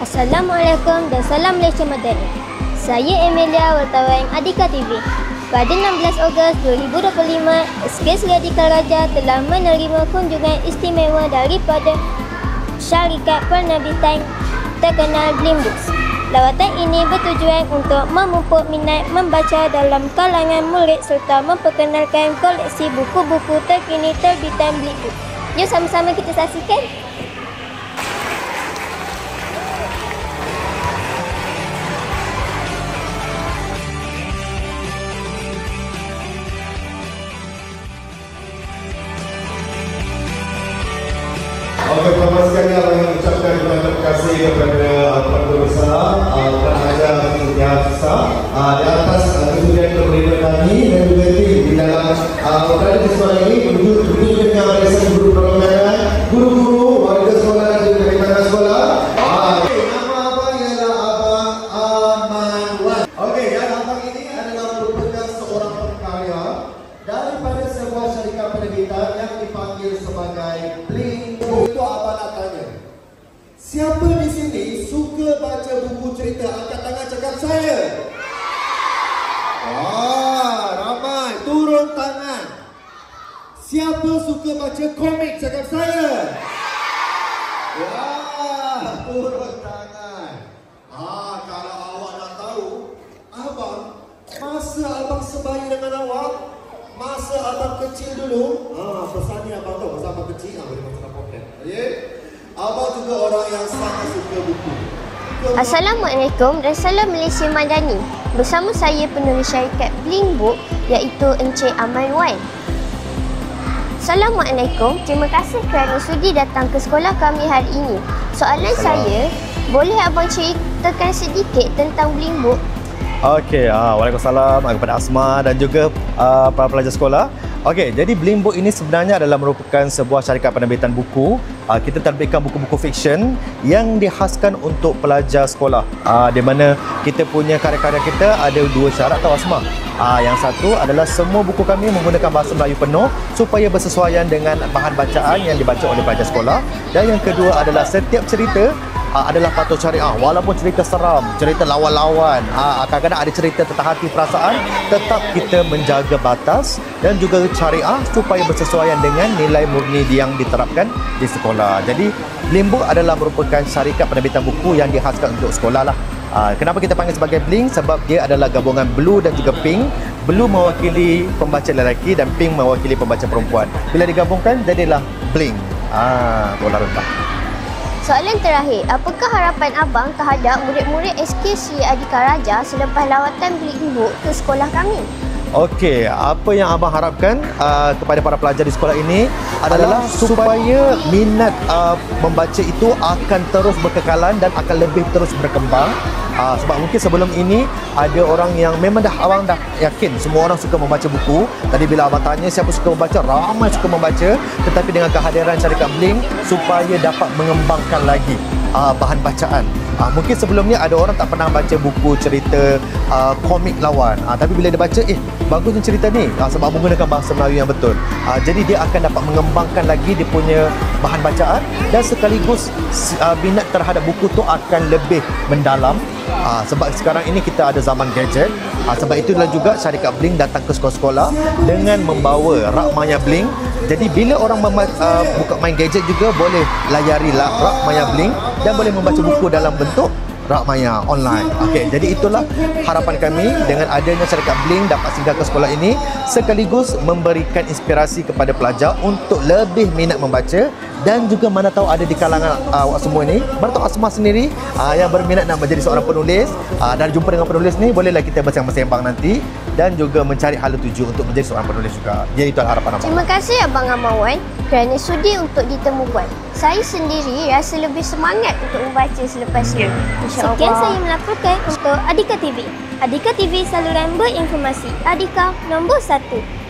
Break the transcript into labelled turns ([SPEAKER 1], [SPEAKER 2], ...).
[SPEAKER 1] Assalamualaikum dan salam Malaysia Madani. Saya Emilia, wartawan Adika TV. Pada 16 Ogos 2025, SK Radikal Raja telah menerima kunjungan istimewa daripada syarikat penerbitan terkenal Blimbooks. Lawatan ini bertujuan untuk memupuk minat membaca dalam kalangan murid serta memperkenalkan koleksi buku-buku terkini terbitan Blimbooks. Jom sama-sama kita saksikan.
[SPEAKER 2] Okey, pertama sekali saya ucapkan terima kasih kepada Tuan Guru Besar, Tuan Hajar Intiaz Besar di atas kemudian kemudian kami dan juga tim di dalam berada di sekolah ini untuk dengan barisan guru perlembagaan, guru-guru, warga sekolah dan juga rekan sekolah. Nama abang ialah Abang Aman Wan. Okey, dan abang ini adalah merupakan seorang pengkarya daripada sebuah syarikat penerbitan yang dipanggil sebagai Blimbooks. Itu abang nak tanya, siapa di sini suka baca buku cerita? Angkat tangan cakap saya. Ramai. Turun tangan. Siapa suka baca komik? Cakap saya. Ya, turun tangan. Kalau awak nak tahu, abang, masa abang sebaya dengan awak, masa abang kecil dulu, pesannya abang tahu, masa abang kecil, boleh macam apa-apa. Abang juga orang yang sangat suka buku.
[SPEAKER 1] Assalamualaikum dan salam Malaysia Madani. Bersama saya penulis syarikat Blimbooks iaitu Encik Aman Wan. Assalamualaikum, terima kasih kerana sudi datang ke sekolah kami hari ini. Soalan saya, boleh abang ceritakan sedikit tentang Blimbooks?
[SPEAKER 3] Okey, waalaikumsalam kepada Asma dan juga para pelajar sekolah. Okey, jadi Blimbooks ini sebenarnya adalah merupakan sebuah syarikat penerbitan buku. Kita terbitkan buku-buku fiksyen yang dihaskan untuk pelajar sekolah. Di mana kita punya karya-karya kita ada dua syarat tau Asma. Yang satu adalah semua buku kami menggunakan bahasa Melayu penuh supaya bersesuaian dengan bahan bacaan yang dibaca oleh pelajar sekolah. Dan yang kedua adalah setiap cerita adalah patut syariah, walaupun cerita seram, cerita lawan-lawan, kadang-kadang ada cerita tentang hati perasaan, tetap kita menjaga batas dan juga syariah supaya bersesuaian dengan nilai murni yang diterapkan di sekolah. Jadi Blimbooks adalah merupakan syarikat penerbitan buku yang dihaskan untuk sekolah lah. Kenapa kita panggil sebagai Bling? Sebab dia adalah gabungan blue dan juga pink. Blue mewakili pembaca lelaki dan pink mewakili pembaca perempuan. Bila digabungkan jadilah Bling. Bola rentah.
[SPEAKER 1] Soalan terakhir, apakah harapan abang terhadap murid-murid SK Sri Adika Raja selepas lawatan Blimbooks ke sekolah kami?
[SPEAKER 3] Okey, apa yang abang harapkan kepada para pelajar di sekolah ini adalah supaya minat membaca itu akan terus berkekalan dan akan lebih terus berkembang. Sebab mungkin sebelum ini ada orang yang memang abang dah yakin semua orang suka membaca buku. Tadi bila abang tanya siapa suka membaca, ramai suka membaca. Tetapi dengan kehadiran syarikat Bling supaya dapat mengembangkan lagi bahan bacaan. Mungkin sebelumnya ada orang tak pernah baca buku cerita komik lawan, tapi bila dia baca, bagusnya cerita ni sebab menggunakan bahasa Melayu yang betul. Jadi dia akan dapat mengembangkan lagi dia punya bahan bacaan dan sekaligus minat terhadap buku tu akan lebih mendalam. Sebab sekarang ini kita ada zaman gadget. Sebab itulah juga syarikat Bling datang ke sekolah-sekolah dengan membawa rak maya Bling. Jadi bila orang buka main gadget juga boleh layari rak maya Bling dan boleh membaca buku dalam bentuk rak maya online. Okey, jadi itulah harapan kami dengan adanya syarikat Bling dapat singgah ke sekolah ini sekaligus memberikan inspirasi kepada pelajar untuk lebih minat membaca dan juga mana tahu ada di kalangan awak semua ni, mana tahu Asma sendiri yang berminat nak menjadi seorang penulis dan jumpa dengan penulis ni, bolehlah kita bersembang-sembang nanti dan juga mencari hala tuju untuk menjadi seorang penulis juga. Jadi itu harapan abang.
[SPEAKER 1] Terima kasih Abang Amawan kerana sudi untuk ditemukan. Saya sendiri rasa lebih semangat untuk membaca selepas ini. InsyaAllah. Sekian saya melaporkan untuk Adika TV. Adika TV, saluran berinformasi. Adika nombor 1.